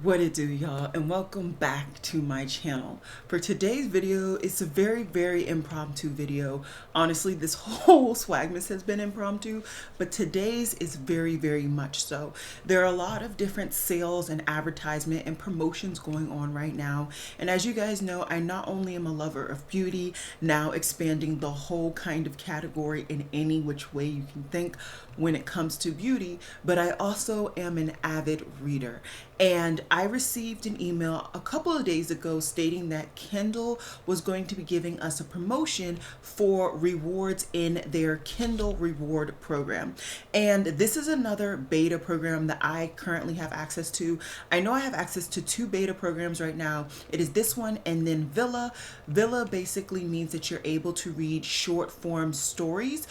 What it do, y'all, and welcome back to my channel. For today's video, it's a very impromptu video. Honestly, this whole Swagmas has been impromptu, but today's is very much so. There are a lot of different sales and advertisement and promotions going on right now, and as you guys know, I not only am a lover of beauty, now expanding the whole kind of category in any which way you can think when it comes to beauty, but I also am an avid reader. And I received an email a couple of days ago stating that Kindle was going to be giving us a promotion for rewards in their Kindle reward program. And this is another beta program that I currently have access to. I know I have access to two beta programs right now. It is this one and then Villa. Villa basically means that you're able to read short form stories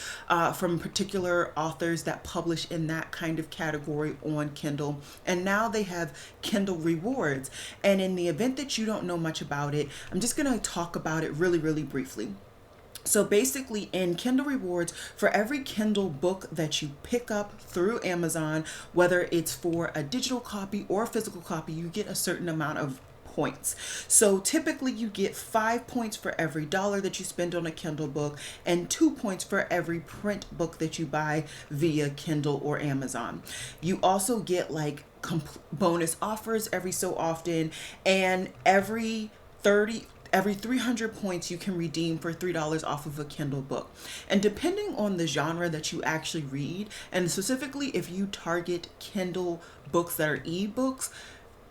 from particular authors that publish in that kind of category on Kindle. And now they have Kindle rewards, and in the event that you don't know much about it, I'm just going to talk about it really briefly. So basically in Kindle rewards, for every Kindle book that you pick up through Amazon, whether it's for a digital copy or a physical copy, you get a certain amount of points. So typically you get 5 points for every dollar that you spend on a Kindle book and 2 points for every print book that you buy via Kindle or Amazon. You also get like bonus offers every so often, and every 300 points you can redeem for $3 off of a Kindle book. And depending on the genre that you actually read, and specifically if you target Kindle books that are ebooks,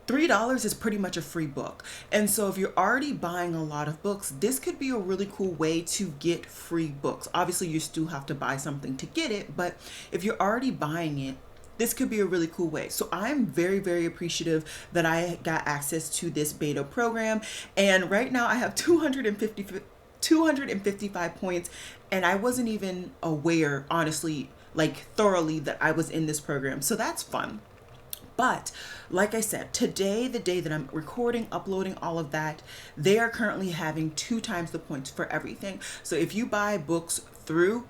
$3 is pretty much a free book. And so if you're already buying a lot of books, this could be a really cool way to get free books. Obviously you still have to buy something to get it, but if you're already buying it, this could be a really cool way. So I'm very appreciative that I got access to this beta program. And right now I have 255 points, and I wasn't even aware, honestly, like thoroughly, that I was in this program. So that's fun. But like I said, today, the day that I'm recording, uploading all of that, they are currently having 2 times the points for everything. So if you buy books through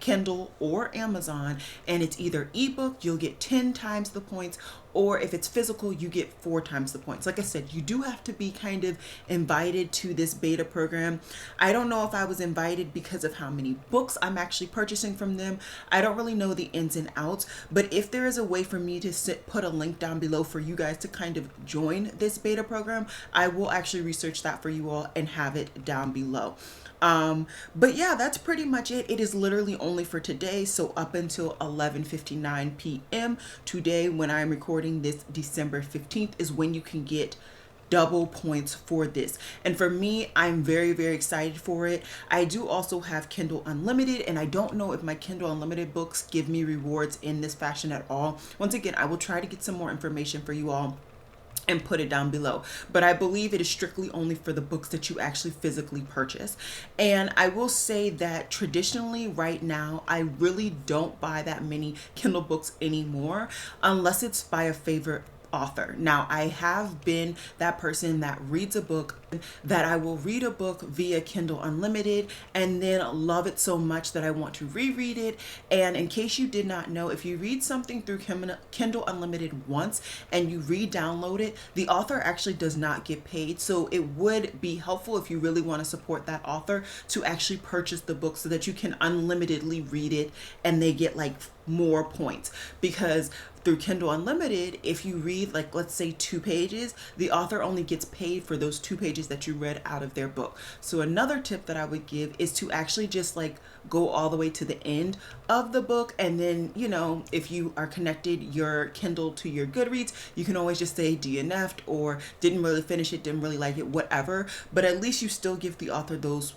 Kindle or Amazon and it's either ebook, you'll get 10 times the points, or if it's physical, you get 4 times the points. Like I said, you do have to be kind of invited to this beta program. I don't know if I was invited because of how many books I'm actually purchasing from them. I don't really know the ins and outs, but if there is a way for me to put a link down below for you guys to kind of join this beta program, I will actually research that for you all and have it down below. But yeah, that's pretty much it. It is literally only for today. So up until 11:59 p.m. today, when I'm recording this, December 15th, is when you can get double points for this. And for me, I'm very excited for it. I do also have Kindle Unlimited, and I don't know if my Kindle Unlimited books give me rewards in this fashion at all. Once again, I will try to get some more information for you all and put it down below, but I believe it is strictly only for the books that you actually physically purchase. And I will say that traditionally right now, I really don't buy that many Kindle books anymore unless it's by a favorite author. Now, I have been that person that reads a book, that I will read a book via Kindle Unlimited and then love it so much that I want to reread it. And in case you did not know, if you read something through Kindle Unlimited once and you re-download it, the author actually does not get paid. So it would be helpful if you really want to support that author to actually purchase the book so that you can unlimitedly read it and they get like more points. Because through Kindle Unlimited, if you read, like, let's say 2 pages, the author only gets paid for those 2 pages that you read out of their book. So another tip that I would give is to actually just like go all the way to the end of the book, and then, you know, if you are connected your Kindle to your Goodreads, you can always just say DNF'd or didn't really finish it, didn't really like it, whatever. But at least you still give the author those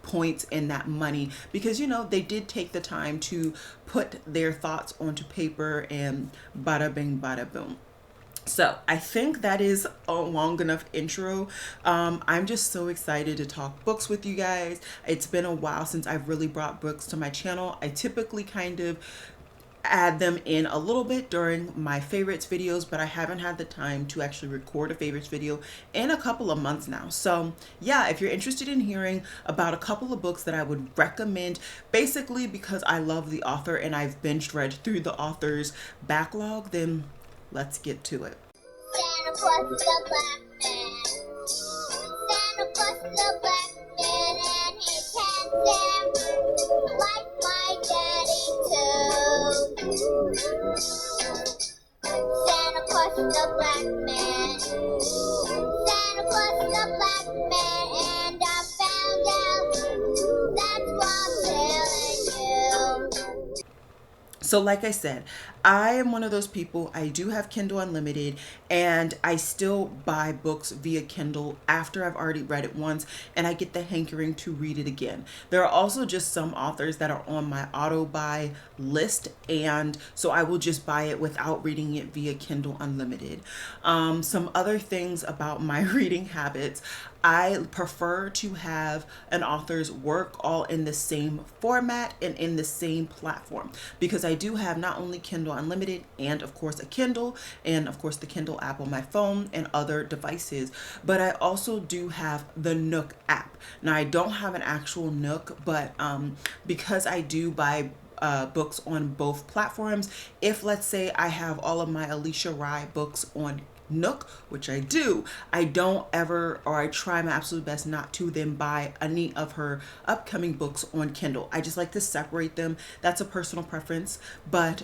points and that money, because you know they did take the time to put their thoughts onto paper, and bada bing bada boom. So I think that is a long enough intro. I'm just so excited to talk books with you guys. It's been a while since I've really brought books to my channel. I typically kind of add them in a little bit during my favorites videos, but I haven't had the time to actually record a favorites video in a couple of months now. So yeah, if you're interested in hearing about a couple of books that I would recommend, basically because I love the author and I've binge read through the author's backlog, then let's get to it. was the black man. Santa was the black man, and his handsome like my daddy too. Santa Claus the black man. Santa Claus the black man, and I found out. That's why I'm telling you. So like I said, I am one of those people. I do have Kindle Unlimited, and I still buy books via Kindle after I've already read it once, and I get the hankering to read it again. There are also just some authors that are on my auto buy list, and so I will just buy it without reading it via Kindle Unlimited. Some other things about my reading habits. I prefer to have an author's work all in the same format and in the same platform, because I do have not only Kindle Unlimited and of course a Kindle, and of course the Kindle app on my phone and other devices, but I also do have the Nook app. Now I don't have an actual Nook, but because I do buy books on both platforms, if let's say I have all of my Alicia Wright books on Nook, which I do, I don't ever, or I try my absolute best not to then buy any of her upcoming books on Kindle. I just like to separate them. That's a personal preference, but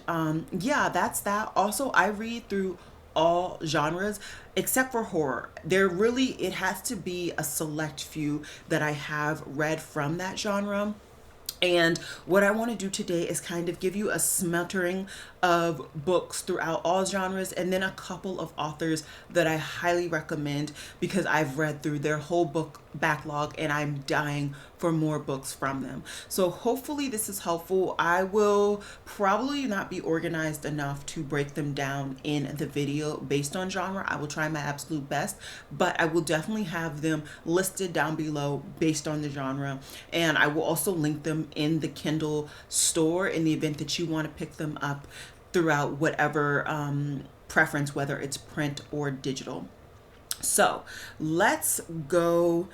yeah, that's that. Also, I read through all genres except for horror. It has to be a select few that I have read from that genre. And what I want to do today is kind of give you a smattering of books throughout all genres, and then a couple of authors that I highly recommend because I've read through their whole book backlog and I'm dying for more books from them. So hopefully this is helpful. I will probably not be organized enough to break them down in the video based on genre. I will try my absolute best, but I will definitely have them listed down below based on the genre, and I will also link them in the Kindle store in the event that you want to pick them up throughout whatever preference, whether it's print or digital. So let's go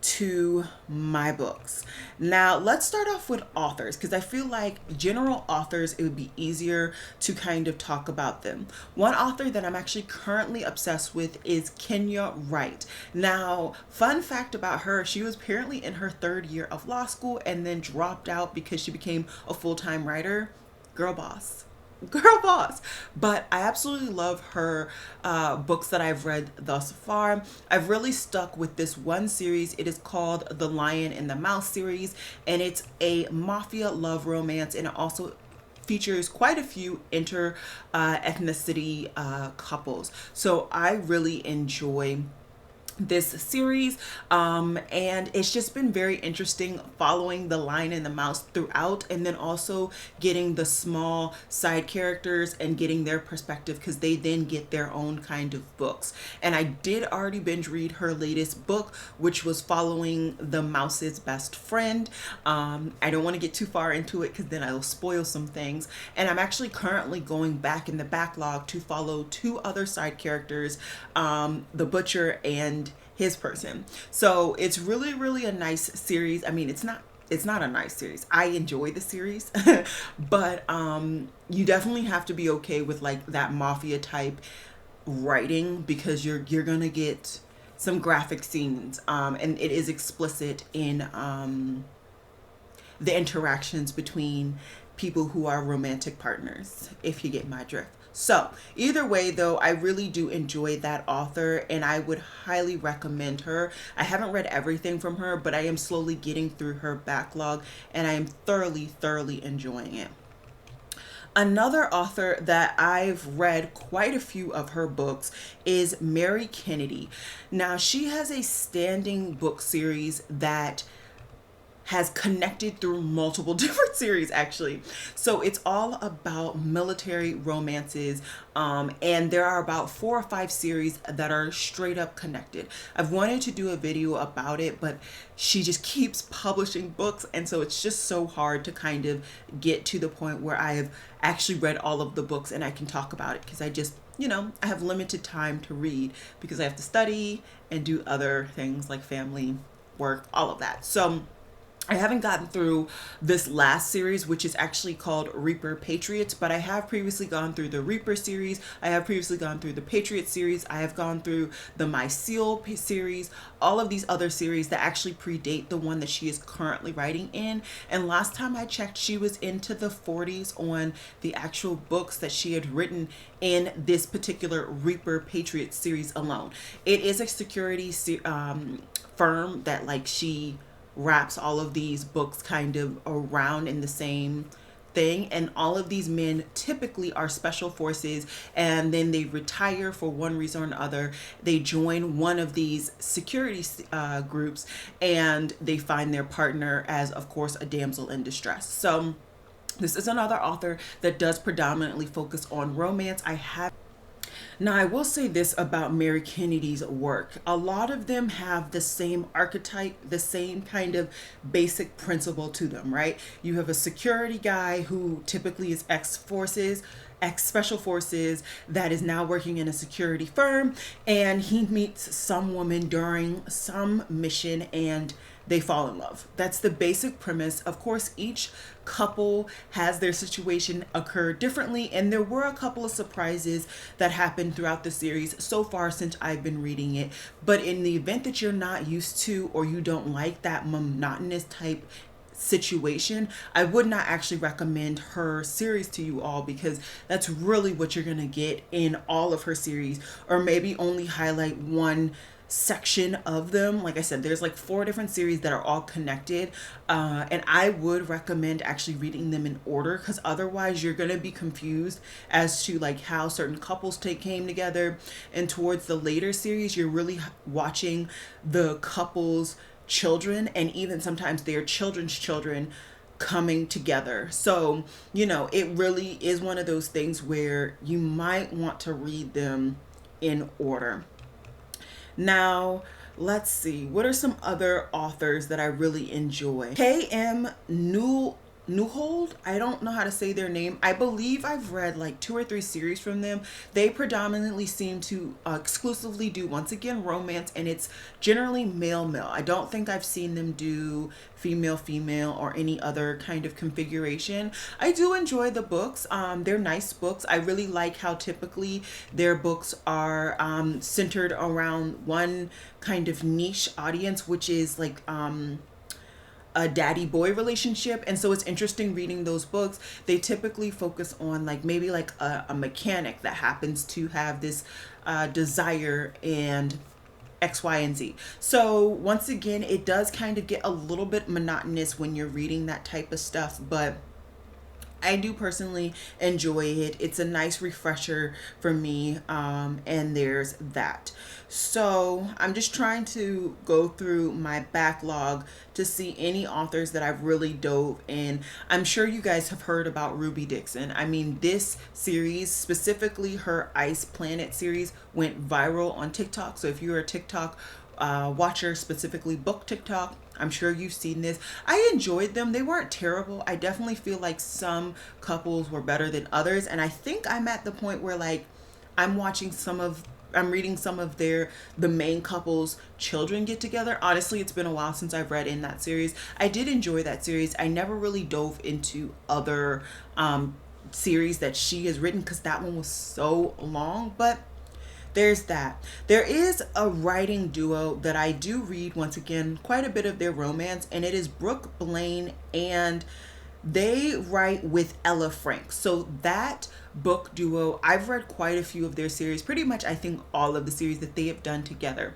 to my books. Now let's start off with authors, because I feel like general authors, it would be easier to kind of talk about them. One author that I'm actually currently obsessed with is Kenya Wright. Now, fun fact about her, she was apparently in her third year of law school and then dropped out because she became a full-time writer. Girl boss. But I absolutely love her books that I've read thus far. I've really stuck with this one series. It is called The Lion and the Mouse series, and it's a mafia love romance, and it also features quite a few ethnicity couples. So I really enjoy this series, and it's just been very interesting following the Lion and the Mouse throughout, and then also getting the small side characters and getting their perspective, because they then get their own kind of books. And I did already binge read her latest book, which was following the mouse's best friend. I don't want to get too far into it because then I'll spoil some things, and I'm actually currently going back in the backlog to follow two other side characters, the butcher and his person. So it's really a nice series. I mean, it's not a nice series. I enjoy the series, but you definitely have to be okay with like that mafia type writing, because you're gonna get some graphic scenes, and it is explicit in the interactions between people who are romantic partners, if you get my drift. So either way though, I really do enjoy that author, and I would highly recommend her. I haven't read everything from her, but I am slowly getting through her backlog, and I am thoroughly enjoying it. Another author that I've read quite a few of her books is Mary Kennedy. Now, she has a standing book series that has connected through multiple different series actually. So it's all about military romances, and there are about 4 or 5 series that are straight up connected. I've wanted to do a video about it, but she just keeps publishing books, and so it's just so hard to kind of get to the point where I have actually read all of the books and I can talk about it, because I just, I have limited time to read because I have to study and do other things like family, work, all of that. So I haven't gotten through this last series, which is actually called Reaper-Patriots, but I have previously gone through the Reaper series. I have previously gone through the Patriot series. I have gone through the Mycel series, all of these other series that actually predate the one that she is currently writing in. And last time I checked, she was into the 40s on the actual books that she had written in this particular Reaper-Patriots series alone. It is a security firm that like she wraps all of these books kind of around in the same thing, and all of these men typically are special forces, and then they retire for one reason or another. They join one of these security groups, and they find their partner as, of course, a damsel in distress. So this is another author that does predominantly focus on romance. Now, I will say this about Mary Kennedy's work. A lot of them have the same archetype, the same kind of basic principle to them, right? You have a security guy who typically is ex-forces, ex-special forces, that is now working in a security firm, and he meets some woman during some mission and they fall in love. That's the basic premise. Of course, each couple has their situation occur differently, and there were a couple of surprises that happened throughout the series so far since I've been reading it. But in the event that you're not used to, or you don't like that monotonous type situation, I would not actually recommend her series to you all, because that's really what you're gonna get in all of her series, or maybe only highlight one section of them. Like I said, there's like 4 different series that are all connected, and I would recommend actually reading them in order, because otherwise you're gonna be confused as to like how certain couples came together, and towards the later series you're really watching the couples' children, and even sometimes their children's children coming together. So, you know, it really is one of those things where you might want to read them in order. Now, let's see. What are some other authors that I really enjoy? K.M. Neuhold. I don't know how to say their name. I believe I've read like 2 or 3 series from them. They predominantly seem to exclusively do, once again, romance, and it's generally male-male. I don't think I've seen them do female-female or any other kind of configuration. I do enjoy the books. They're nice books. I really like how typically their books are centered around one kind of niche audience, which is like a daddy boy relationship. And so it's interesting reading those books. They typically focus on like maybe like a mechanic that happens to have this desire and X, Y, and Z. So once again, it does kind of get a little bit monotonous when you're reading that type of stuff, but I do personally enjoy it. It's a nice refresher for me, and there's that. So I'm just trying to go through my backlog to see any authors that I've really dove in. I'm sure you guys have heard about Ruby Dixon. I mean, this series, specifically her Ice Planet series, went viral on TikTok. So if you're a TikTok watcher, specifically book TikTok, I'm sure you've seen this. I enjoyed them. They weren't terrible. I definitely feel like some couples were better than others, and I think I'm at the point where like I'm reading some of the main couple's children get together. Honestly, it's been a while since I've read in that series. I did enjoy that series. I never really dove into other series that she has written, because that one was so long, but there's that. There is a writing duo that I do read, once again, quite a bit of their romance, and it is Brooke, Blane, and they write with Ella Frank. So that book duo, I've read quite a few of their series, pretty much I think all of the series that they have done together.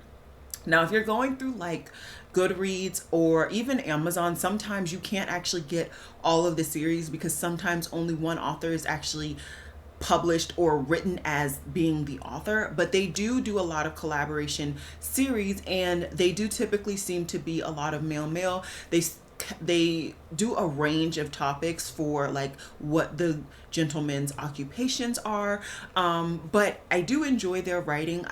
Now, if you're going through like Goodreads or even Amazon, sometimes you can't actually get all of the series, because sometimes only one author is actually published or written as being the author, but they do a lot of collaboration series, and they do typically seem to be a lot of male. They do a range of topics for like what the gentlemen's occupations are. But I do enjoy their writing.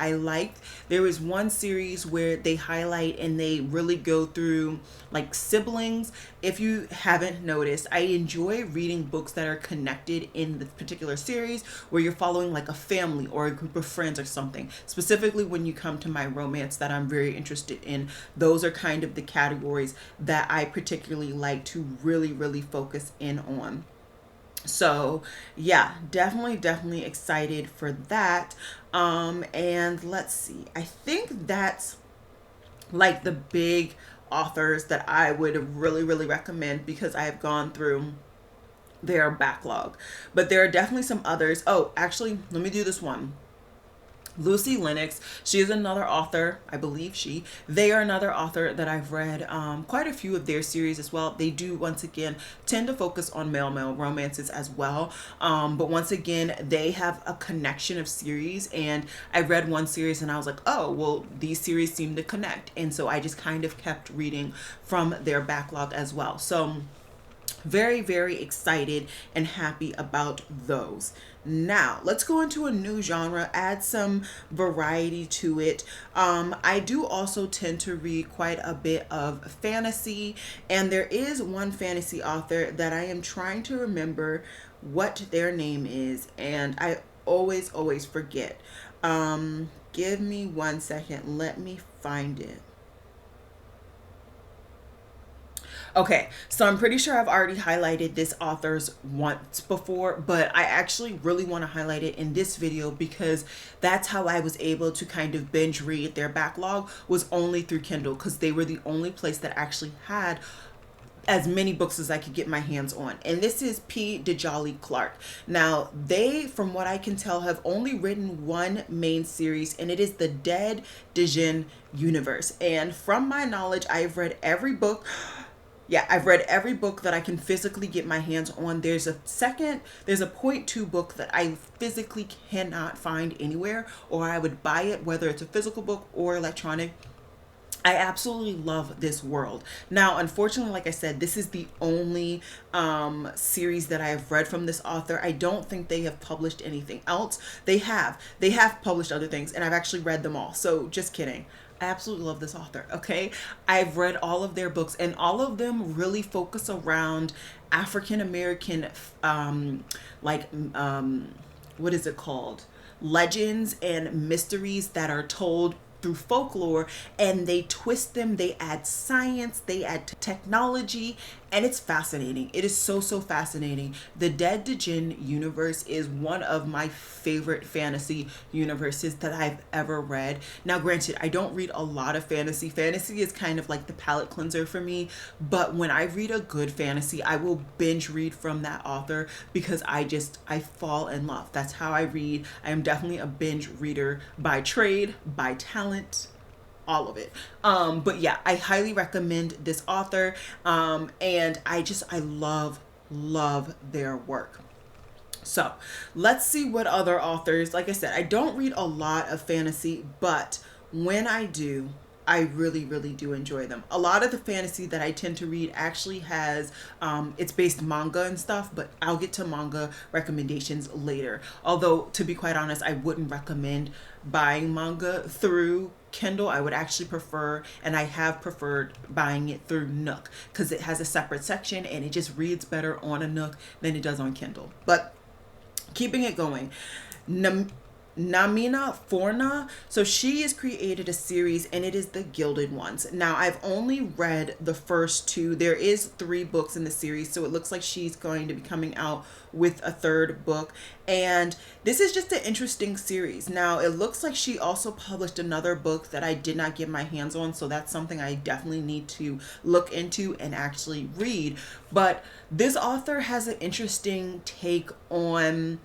There is one series where they highlight and they really go through like siblings. If you haven't noticed, I enjoy reading books that are connected in the particular series where you're following like a family or a group of friends or something. Specifically when you come to my romance that I'm very interested in, those are kind of the categories that I particularly like to really focus in on. So yeah, definitely excited for that. And let's see, I think that's like the big authors that I would really recommend because I have gone through their backlog. But there are definitely some others. Oh, actually, let me do this one. Lucy Lennex, she is another author, I believe they are another author that I've read quite a few of their series as well. They do, once again, tend to focus on male romances as well. But once again, they have a connection of series, and I read one series and I was like, oh, well, these series seem to connect. And so I just kind of kept reading from their backlog as well. So very excited and happy about those. Now let's go into a new genre, add some variety to it. I do also tend to read quite a bit of fantasy, and there is one fantasy author that I am trying to remember what their name is, and I always forget. Give me 1 second, let me find it. Okay, so I'm pretty sure I've already highlighted this author's once before, but I actually really want to highlight it in this video because that's how I was able to kind of binge read their backlog, was only through Kindle, because they were the only place that actually had as many books as I could get my hands on. And this is P. Dejli Clark. Now, they, from what I can tell, have only written one main series, and it is the Dead Dijin universe. And from my knowledge, I've read every book. Yeah, I've read every book that I can physically get my hands on. There's a .2 book that I physically cannot find anywhere, or I would buy it, whether it's a physical book or electronic. I absolutely love this world. Now, unfortunately, like I said, this is the only series that I have read from this author. I don't think they have published anything else. They have published other things, and I've actually read them all. So just kidding. I absolutely love this author, okay? I've read all of their books, and all of them really focus around African American, what is it called? Legends and mysteries that are told through folklore, and they twist them, they add science, they add technology, and it's fascinating. It is so fascinating. The Dead Dijin universe is one of my favorite fantasy universes that I've ever read. Now, granted, I don't read a lot of fantasy. Fantasy is kind of like the palate cleanser for me, but when I read a good fantasy, I will binge read from that author because I fall in love. That's how I read. I am definitely a binge reader by trade, by talent, all of it. But yeah, I highly recommend this author, and I love their work. So let's see what other authors. Like I said, I don't read a lot of fantasy, but when I do, I really do enjoy them. A lot of the fantasy that I tend to read actually has it's based manga and stuff, but I'll get to manga recommendations later. Although, to be quite honest, I wouldn't recommend buying manga through Kindle. I would actually prefer, and I have preferred, buying it through Nook because it has a separate section and it just reads better on a Nook than it does on Kindle. But keeping it going, Namina Forna, so she has created a series, and it is the Gilded ones. Now, I've only read the first two. There is 3 books in the series, so it looks like she's going to be coming out with a 3rd book, and this is just an interesting series. Now, it looks like she also published another book that I did not get my hands on, so that's something I definitely need to look into and actually read. But this author has an interesting take on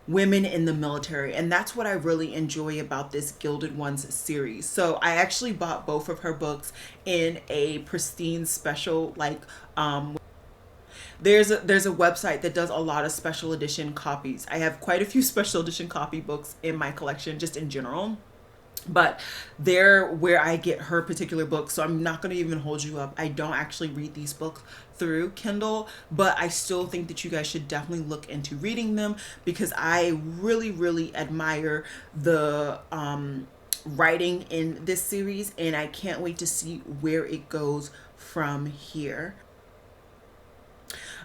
women in the military, and that's what I really enjoy about this Gilded Ones series. So I actually bought both of her books in a pristine special, like there's a website that does a lot of special edition copies. I have quite a few special edition copy books in my collection just in general. But they're where I get her particular books. So I'm not going to even hold you up. I don't actually read these books through Kindle, but I still think that you guys should definitely look into reading them because I really, really admire the writing in this series, and I can't wait to see where it goes from here.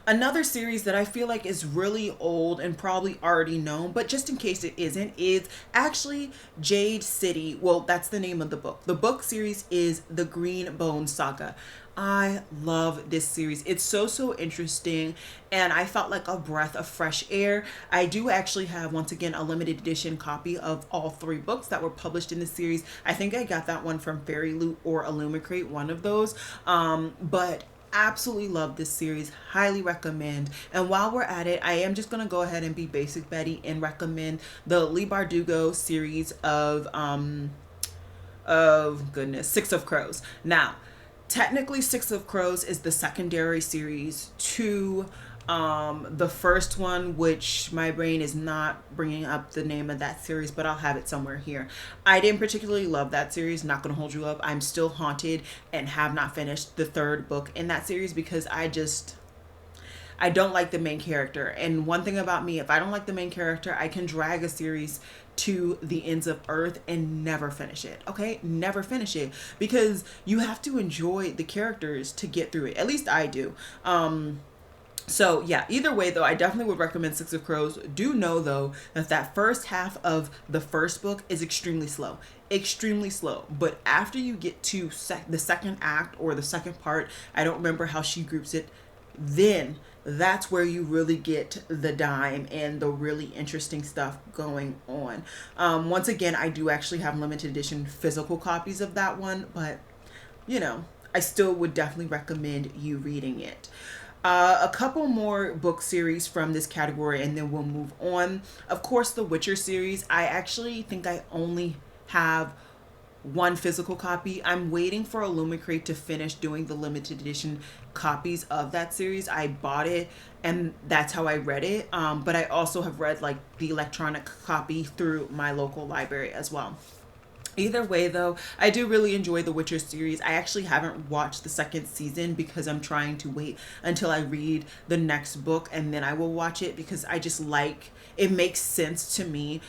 Another series that I feel like is really old and probably already known, but just in case it isn't, is actually Jade City. Well, that's the name of the book. The book series is The Green Bone Saga. I love this series. It's so interesting, and I felt like a breath of fresh air. I do actually have, once again, a limited edition copy of all 3 books that were published in the series. I think I got that one from Fairy Loot or Illumicrate, one of those. But absolutely love this series, highly recommend. And while we're at it, I am just gonna go ahead and be basic Betty and recommend the Leigh Bardugo series of goodness, Six of Crows. Now, technically Six of Crows is the secondary series to the first one, which my brain is not bringing up the name of that series, but I'll have it somewhere here. I didn't particularly love that series, not gonna hold you up. I'm still haunted and have not finished the 3rd book in that series because I don't like the main character. And one thing about me, if I don't like the main character, I can drag a series to the ends of earth and never finish it. Okay, never finish it, because you have to enjoy the characters to get through it. At least I do. So yeah, either way though, I definitely would recommend Six of Crows. Do know though that first half of the first book is extremely slow. Extremely slow. But after you get to the second act or the second part, I don't remember how she groups it, then that's where you really get the dime and the really interesting stuff going on. Once again, I do actually have limited edition physical copies of that one, but you know, I still would definitely recommend you reading it. A couple more book series from this category and then we'll move on. Of course, the Witcher series. I actually think I only have 1 physical copy. I'm waiting for Illumicrate to finish doing the limited edition copies of that series. I bought it and that's how I read it. But I also have read like the electronic copy through my local library as well. Either way though, I do really enjoy the Witcher series. I actually haven't watched the 2nd season because I'm trying to wait until I read the next book and then I will watch it, because I just like, it makes sense to me.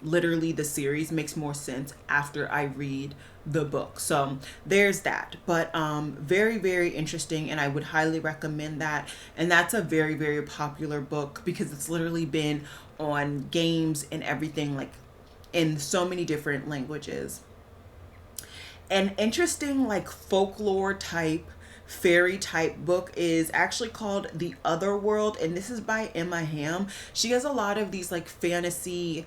Literally the series makes more sense after I read the book. So there's that. But very interesting, and I would highly recommend that. And that's a very popular book because it's literally been on games and everything, like in so many different languages. An interesting like folklore type, fairy type book is actually called The Other World, and this is by Emma Ham. She has a lot of these like fantasy,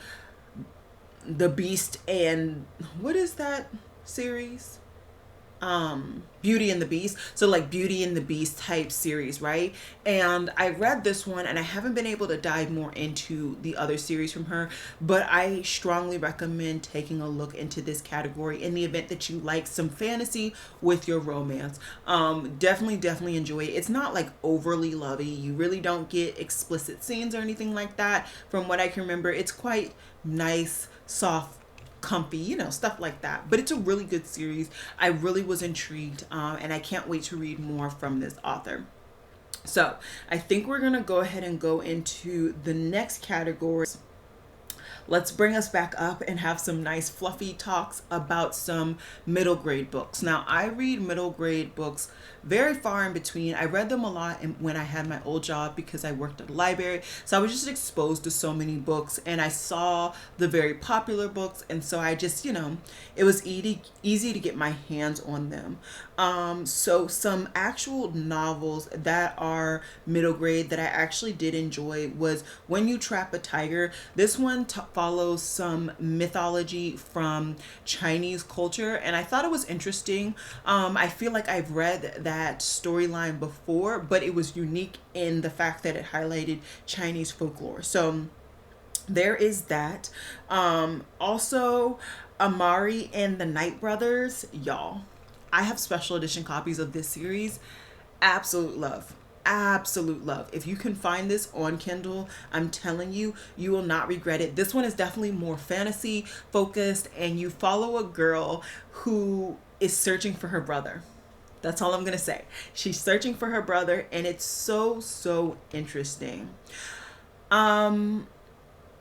the Beast, and what is that series? Beauty and the Beast. So like Beauty and the Beast type series, right? And I read this one and I haven't been able to dive more into the other series from her, but I strongly recommend taking a look into this category in the event that you like some fantasy with your romance. Definitely enjoy it. It's not like overly lovey. You really don't get explicit scenes or anything like that. From what I can remember, it's quite nice, soft, comfy, you know, stuff like that. But it's a really good series. I really was intrigued, and I can't wait to read more from this author. So I think we're gonna go ahead and go into the next category. Let's bring us back up and have some nice fluffy talks about some middle grade books. Now, I read middle grade books very far in between. I read them a lot when I had my old job because I worked at a library. So I was just exposed to so many books, and I saw the very popular books. And so I just, you know, it was easy to get my hands on them. So some actual novels that are middle grade that I actually did enjoy was When You Trap a Tiger. This one follows some mythology from Chinese culture, and I thought it was interesting. I feel like I've read that storyline before, but it was unique in the fact that it highlighted Chinese folklore. So there is that. Also, Amari and the Night Brothers. Y'all, I have special edition copies of this series. Absolute love. absolute love. If you can find this on Kindle, I'm telling you, you will not regret it. This one is definitely more fantasy focused, and you follow a girl who is searching for her brother. That's all I'm going to say. She's searching for her brother, and it's so interesting.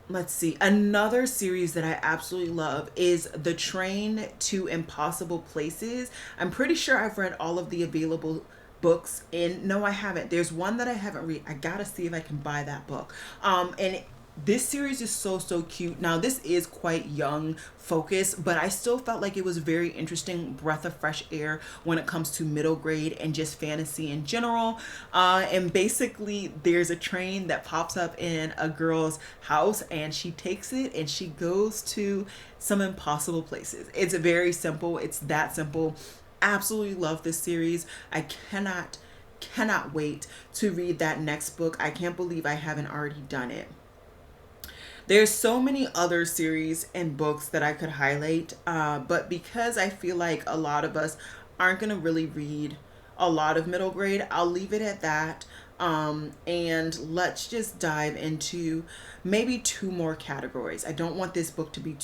Let's see. Another series that I absolutely love is The Train to Impossible Places. I'm pretty sure I've read all of the available books in. No, I haven't. There's one that I haven't read. I gotta see if I can buy that book. And this series is so cute. Now, this is quite young focus, but I still felt like it was very interesting breath of fresh air when it comes to middle grade and just fantasy in general. And basically, there's a train that pops up in a girl's house, and she takes it and she goes to some impossible places. It's very simple. It's that simple. Absolutely love this series. I cannot wait to read that next book. I can't believe I haven't already done it. There's so many other series and books that I could highlight, but because I feel like a lot of us aren't going to really read a lot of middle grade, I'll leave it at that. And let's just dive into maybe 2 more categories. I don't want this book to be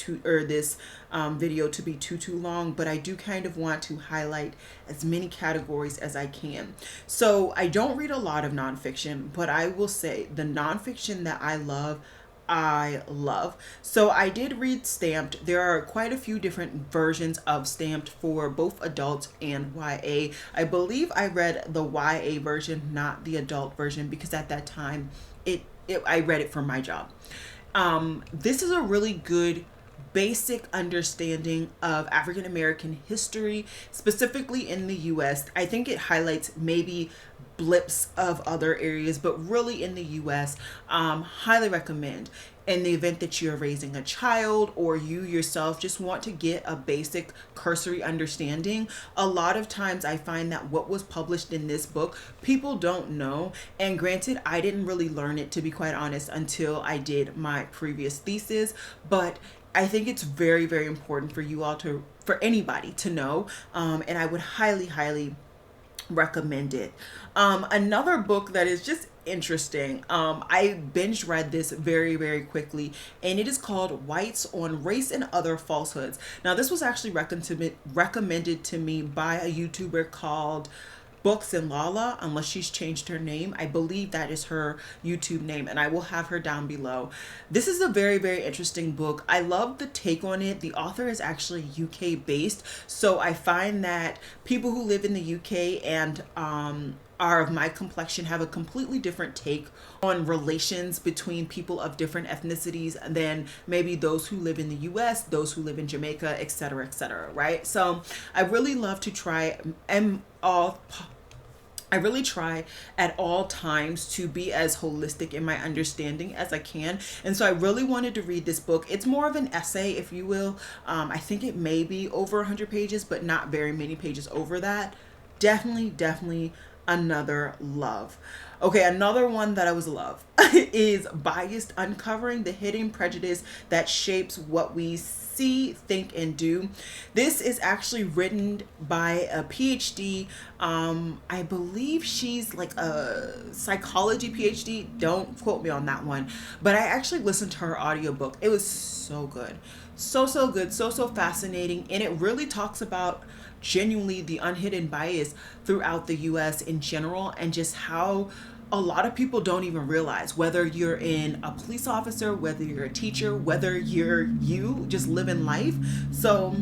this video to be too long, but I do kind of want to highlight as many categories as I can. So I don't read a lot of nonfiction, but I will say the nonfiction that I love. So I did read Stamped. There are quite a few different versions of Stamped for both adults and YA. I believe I read the YA version, not the adult version, because at that time I read it for my job. This is a really good basic understanding of African American history, specifically in the US. I think it highlights maybe blips of other areas, but really in the US, highly recommend. In the event that you're raising a child or you yourself just want to get a basic cursory understanding, a lot of times I find that what was published in this book, people don't know. And granted, I didn't really learn it, to be quite honest, until I did my previous thesis, but I think it's very important for you all for anybody to know. And I would highly recommend it. Another book that is just interesting, I binge read this very quickly, and it is called Whites on Race and Other Falsehoods. Now, this was actually recommended to me by a YouTuber called Books and Lala, unless she's changed her name. I believe that is her YouTube name, and I will have her down below. This is a very interesting book. I love the take on it. The author is actually UK based, so I find that people who live in the UK and are of my complexion have a completely different take on relations between people of different ethnicities than maybe those who live in the US, those who live in Jamaica, etc., right? So I really love to try at all times to be as holistic in my understanding as I can. And so I really wanted to read this book. It's more of an essay, if you will. I think it may be over 100 pages, but not very many pages over that. Definitely another love. Okay, another one that I was love is Biased: Uncovering the Hidden Prejudice That Shapes What We See, Think, and Do. This is actually written by a PhD. I believe she's like a psychology PhD. Don't quote me on that one. But I actually listened to her audiobook. It was so good. So good. So fascinating. And it really talks about genuinely the unhidden bias throughout the US in general, and just how a lot of people don't even realize, whether you're in a police officer, whether you're a teacher, whether you just living life. So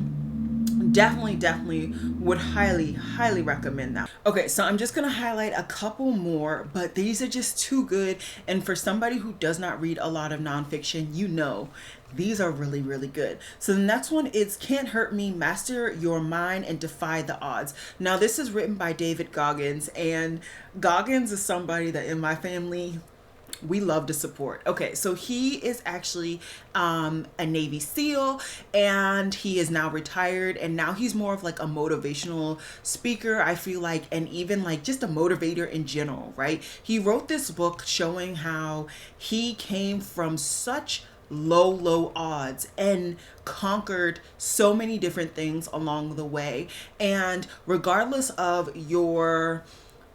definitely would highly recommend that. Okay, so I'm just gonna highlight a couple more, but these are just too good. And for somebody who does not read a lot of nonfiction, these are really good. So the next one is Can't Hurt Me: Master Your Mind and Defy the Odds. Now, this is written by David Goggins, and Goggins is somebody that in my family we love to support. Okay, so he is actually a Navy SEAL, and he is now retired, and now he's more of like a motivational speaker, I feel like, and even like just a motivator in general, right? He wrote this book showing how he came from such low odds and conquered so many different things along the way. And regardless of your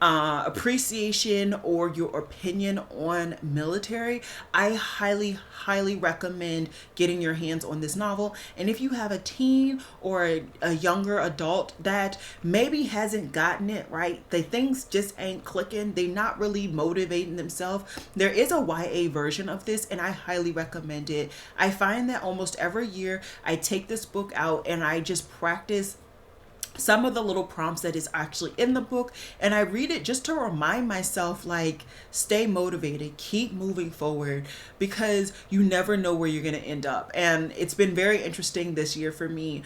appreciation or your opinion on military, I highly recommend getting your hands on this novel. And if you have a teen or a younger adult that maybe hasn't gotten it right, the things just ain't clicking, they're not really motivating themselves, there is a YA version of this and I highly recommend it. I find that almost every year I take this book out and I just practice some of the little prompts that is actually in the book, and I read it just to remind myself, like, stay motivated, keep moving forward, because you never know where you're going to end up. And it's been very interesting this year for me.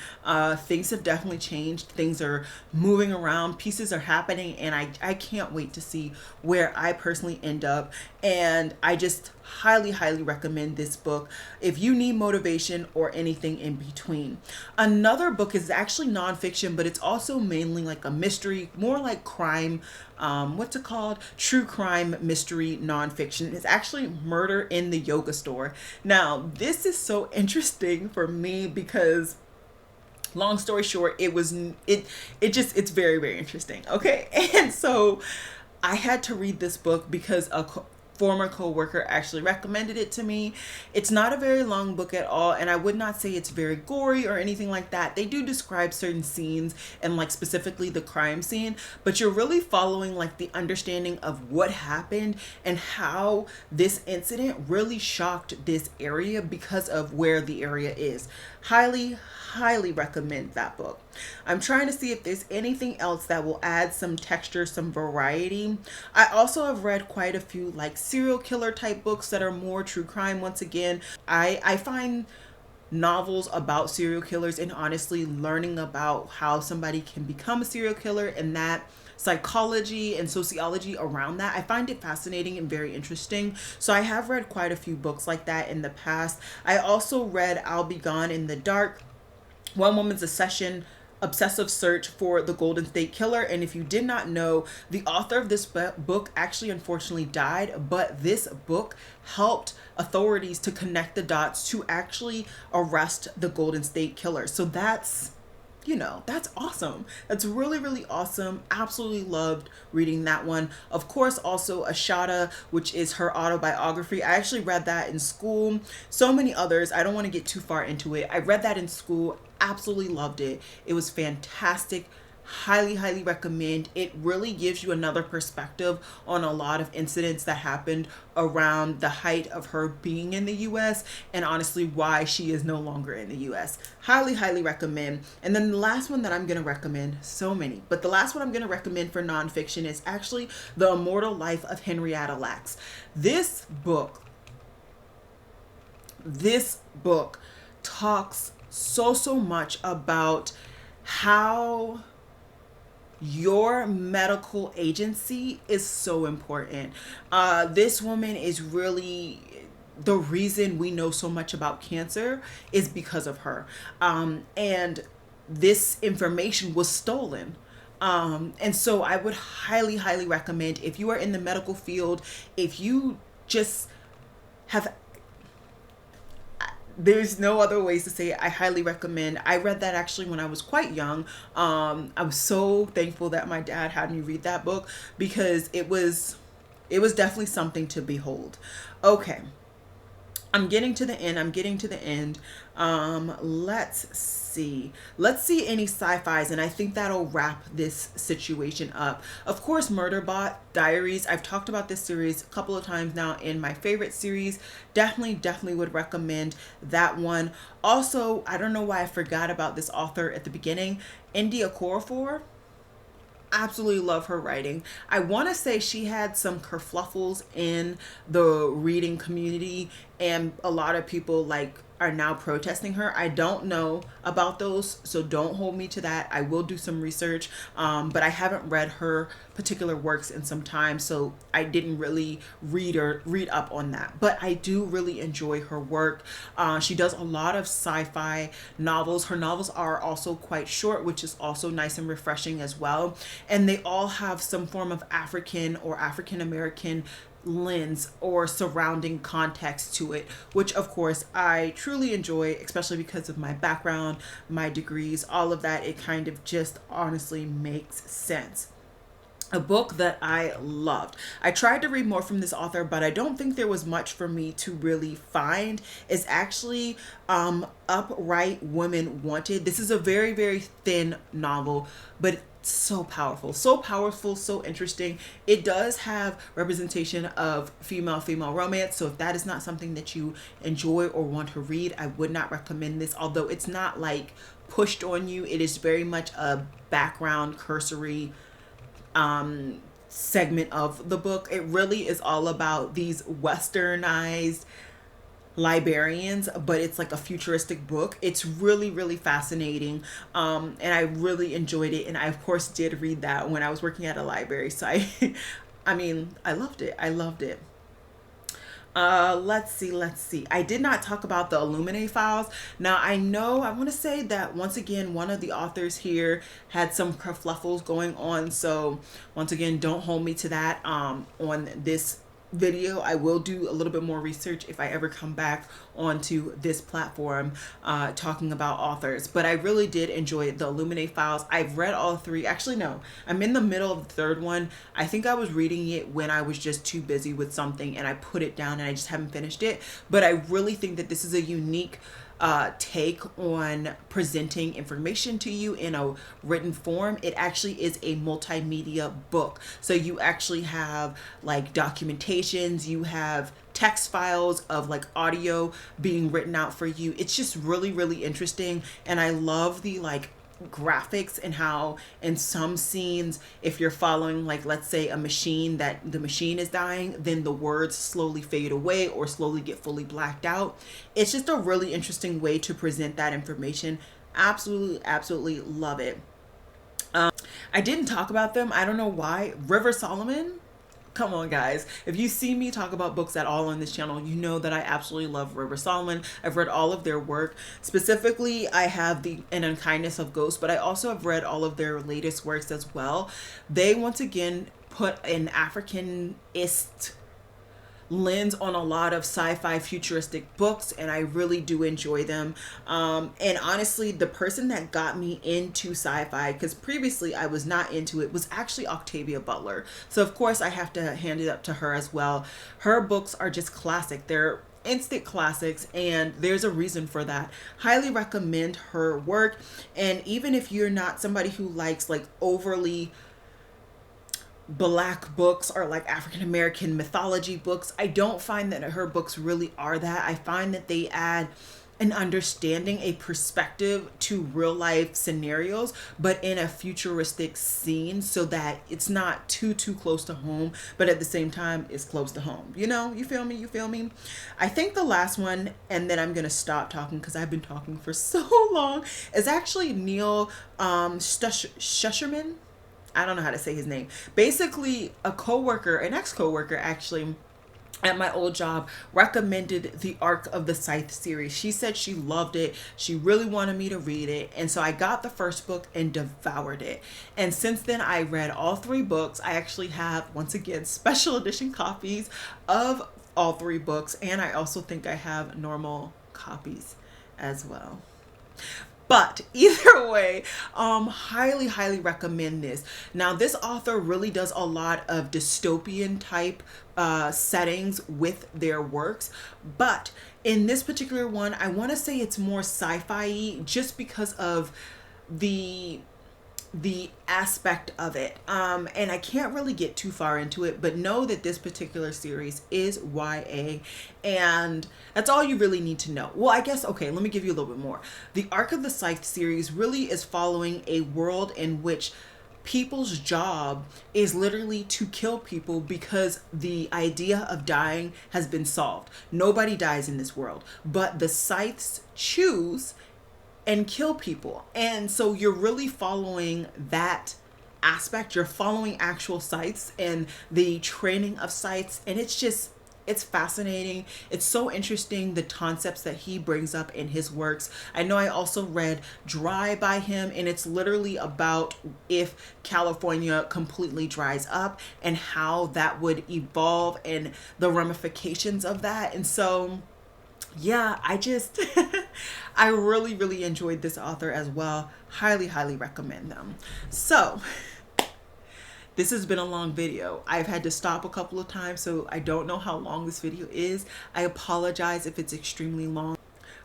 Things have definitely changed. Things are moving around, pieces are happening, and I can't wait to see where I personally end up. And I just highly recommend this book if you need motivation or anything in between. Another book is actually nonfiction, but it's also mainly like a mystery, more like crime, what's it called? True crime mystery nonfiction. It's actually Murder in the Yoga Store. Now, this is so interesting for me because, long story short, it's very interesting. Okay. And so I had to read this book because a former co-worker actually recommended it to me. It's not a very long book at all, and I would not say it's very gory or anything like that. They do describe certain scenes and like specifically the crime scene, but you're really following like the understanding of what happened and how this incident really shocked this area because of where the area is. Highly recommend that book. I'm trying to see if there's anything else that will add some texture, some variety. I also have read quite a few like serial killer type books that are more true crime. Once again, I find novels about serial killers and honestly learning about how somebody can become a serial killer and that psychology and sociology around that, I find it fascinating and very interesting. So I have read quite a few books like that in the past. I also read I'll Be Gone in the Dark, One Woman's Obsessive Search for the Golden State Killer. And if you did not know, the author of this book actually unfortunately died, but this book helped authorities to connect the dots to actually arrest the Golden State Killer. So that's awesome. That's really awesome. Absolutely loved reading that one. Of course, also Ashada, which is her autobiography. I actually read that in school. So many others. I don't want to get too far into it. I read that in school. Absolutely loved it. It was fantastic. Highly recommend. It really gives you another perspective on a lot of incidents that happened around the height of her being in the US and honestly why she is no longer in the US. Highly recommend. And then the last one that I'm going to recommend, so many, but the last one I'm going to recommend for nonfiction is actually The Immortal Life of Henrietta Lacks. This book talks so much about how your medical agency is so important. This woman is really the reason we know so much about cancer is because of her. And this information was stolen. And so I would highly recommend, if you are in the medical field, if you just have, there's no other ways to say it, I highly recommend. I read that actually when I was quite young. I was so thankful that my dad had me read that book because it was definitely something to behold. Okay. I'm getting to the end. Let's see any sci-fis, and I think that'll wrap this situation up. Of course, Murderbot Diaries. I've talked about this series a couple of times now in my favorite series. Definitely would recommend that one. Also, I don't know why I forgot about this author at the beginning. India Corafor. Absolutely love her writing. I want to say she had some kerfluffles in the reading community and a lot of people like are now protesting her. I don't know about those, so don't hold me to that. I will do some research, but I haven't read her particular works in some time, so I didn't really read up on that. But I do really enjoy her work. She does a lot of sci-fi novels. Her novels are also quite short, which is also nice and refreshing as well. And they all have some form of African or African American lens or surrounding context to it, which of course I truly enjoy, especially because of my background, my degrees, all of that. It kind of just honestly makes sense. a book that I loved. I tried to read more from this author, but I don't think there was much for me to really find. Is actually Upright Women Wanted. This is a very, very thin novel, but it's so powerful, so interesting. It does have representation of female romance, so if that is not something that you enjoy or want to read, I would not recommend this. Although it's not like pushed on you, it is very much a background cursory segment of the book. It really is all about these westernized librarians, but it's like a futuristic book. It's really, really fascinating, and I really enjoyed it. And I of course did read that when I was working at a library, so I mean, I loved it. Let's see. I did not talk about the Illuminae files. Now, I want to say that once again, one of the authors here had some kerfluffles going on. So once again, don't hold me to that on this video. I will do a little bit more research if I ever come back onto this platform talking about authors. But I really did enjoy the Illuminae files. I've read all three. Actually, no, I'm in the middle of the third one. I think I was reading it when I was just too busy with something and I put it down and I just haven't finished it. But I really think that this is a unique take on presenting information to you in a written form. It actually is a multimedia book. So you actually have like documentations, you have text files of like audio being written out for you. It's just really, really interesting. And I love the like graphics and how in some scenes, if you're following like, let's say a machine, that the machine is dying, then the words slowly fade away or slowly get fully blacked out. It's just a really interesting way to present that information. Absolutely love it. I didn't talk about them, I don't know why. River Solomon, come on guys, if you see me talk about books at all on this channel, you know that I absolutely love River Solomon. I've read all of their work. Specifically, I have the An Unkindness of Ghosts, but I also have read all of their latest works as well. They once again put an Africanist lens on a lot of sci-fi futuristic books, and I really do enjoy them. And honestly, the person that got me into sci-fi, because previously I was not into it, was actually Octavia Butler. So of course I have to hand it up to her as well. Her books are just classic. They're instant classics, and there's a reason for that. Highly recommend her work. And even if you're not somebody who likes like overly Black books or like African American mythology books, I don't find that her books really are that. I find that they add an understanding, a perspective to real life scenarios, but in a futuristic scene, so that it's not too close to home, but at the same time it's close to home. You know, you feel me? I think the last one, and then I'm gonna stop talking because I've been talking for so long, is actually Neil Schusterman. I don't know how to say his name. Basically, an ex-coworker actually at my old job recommended the Arc of the Scythe series. She said she loved it. She really wanted me to read it. And so I got the first book and devoured it. And since then, I read all three books. I actually have, once again, special edition copies of all three books. And I also think I have normal copies as well. But either way, highly recommend this. Now, this author really does a lot of dystopian type settings with their works. But in this particular one, I want to say it's more sci-fi just because of the aspect of it, and I can't really get too far into it, but know that this particular series is YA, and that's all you really need to know. Well, I guess, okay, let me give you a little bit more. The Arc of the Scythe series really is following a world in which people's job is literally to kill people because the idea of dying has been solved. Nobody dies in this world, but the scythes choose and kill people. And so you're really following that aspect. You're following actual scythes and the training of scythes, and it's fascinating. It's so interesting, the concepts that he brings up in his works. I know I also read Dry by him, and it's literally about if California completely dries up and how that would evolve and the ramifications of that. And so yeah, I really enjoyed this author as well. Highly recommend them. So this has been a long video. I've had to stop a couple of times, so I don't know how long this video is. I apologize if it's extremely long.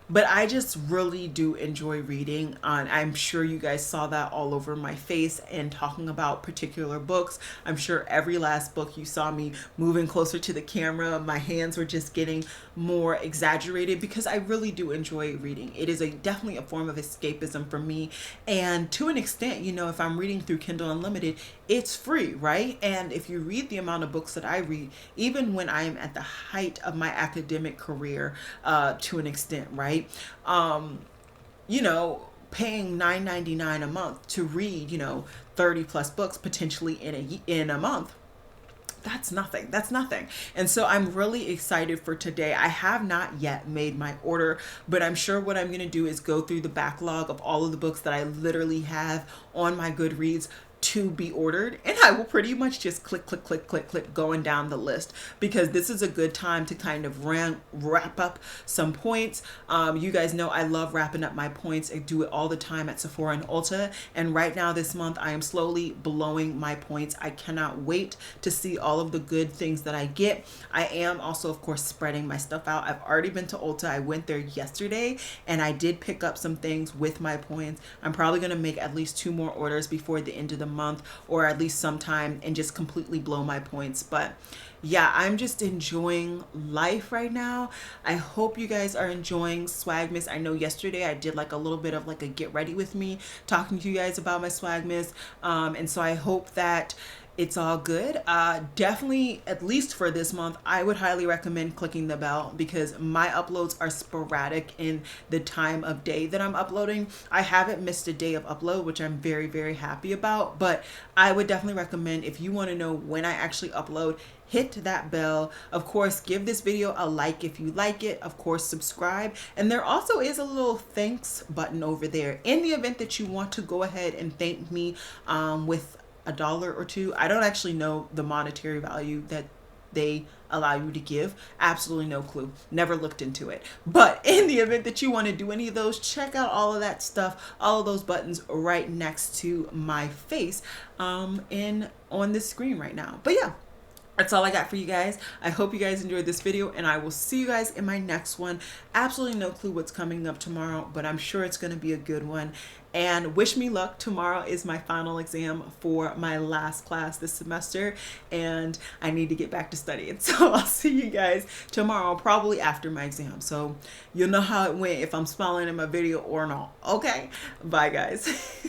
But I just really do enjoy reading. I'm sure you guys saw that all over my face and talking about particular books. I'm sure every last book you saw me moving closer to the camera. My hands were just getting more exaggerated because I really do enjoy reading. It is definitely a form of escapism for me. And to an extent, you know, if I'm reading through Kindle Unlimited, it's free, right? And if you read the amount of books that I read, even when I am at the height of my academic career, to an extent, right? You know, paying $9.99 a month to read, you know, 30 plus books potentially in a month. That's nothing. That's nothing. And so I'm really excited for today. I have not yet made my order, but I'm sure what I'm going to do is go through the backlog of all of the books that I literally have on my Goodreads to be ordered, and I will pretty much just click going down the list, because this is a good time to kind of wrap up some points. You guys know I love wrapping up my points. I do it all the time at Sephora and Ulta, and right now this month I am slowly blowing my points. I cannot wait to see all of the good things that I get. I am also, of course, spreading my stuff out. I've already been to Ulta. I went there yesterday and I did pick up some things with my points. I'm probably going to make at least 2 more orders before the end of the month, or at least sometime, and just completely blow my points. But yeah, I'm just enjoying life right now. I hope you guys are enjoying Swagmas. I know yesterday I did like a little bit of like a get ready with me, talking to you guys about my Swagmas, and so I hope that it's all good. Definitely, at least for this month, I would highly recommend clicking the bell, because my uploads are sporadic in the time of day that I'm uploading. I haven't missed a day of upload, which I'm very, very happy about, but I would definitely recommend, if you want to know when I actually upload, hit that bell. Of course, give this video a like if you like it. Of course, subscribe. And there also is a little thanks button over there in the event that you want to go ahead and thank me with $1 or $2. I don't actually know the monetary value that they allow you to give. Absolutely no clue. Never looked into it. But in the event that you want to do any of those, check out all of that stuff, all of those buttons right next to my face on this screen right now. But yeah, that's all I got for you guys. I hope you guys enjoyed this video, and I will see you guys in my next one. Absolutely no clue what's coming up tomorrow, but I'm sure it's going to be a good one. And wish me luck. Tomorrow is my final exam for my last class this semester, and I need to get back to studying. So I'll see you guys tomorrow, probably after my exam. So you'll know how it went, if I'm smiling in my video or not. Okay? Bye, guys.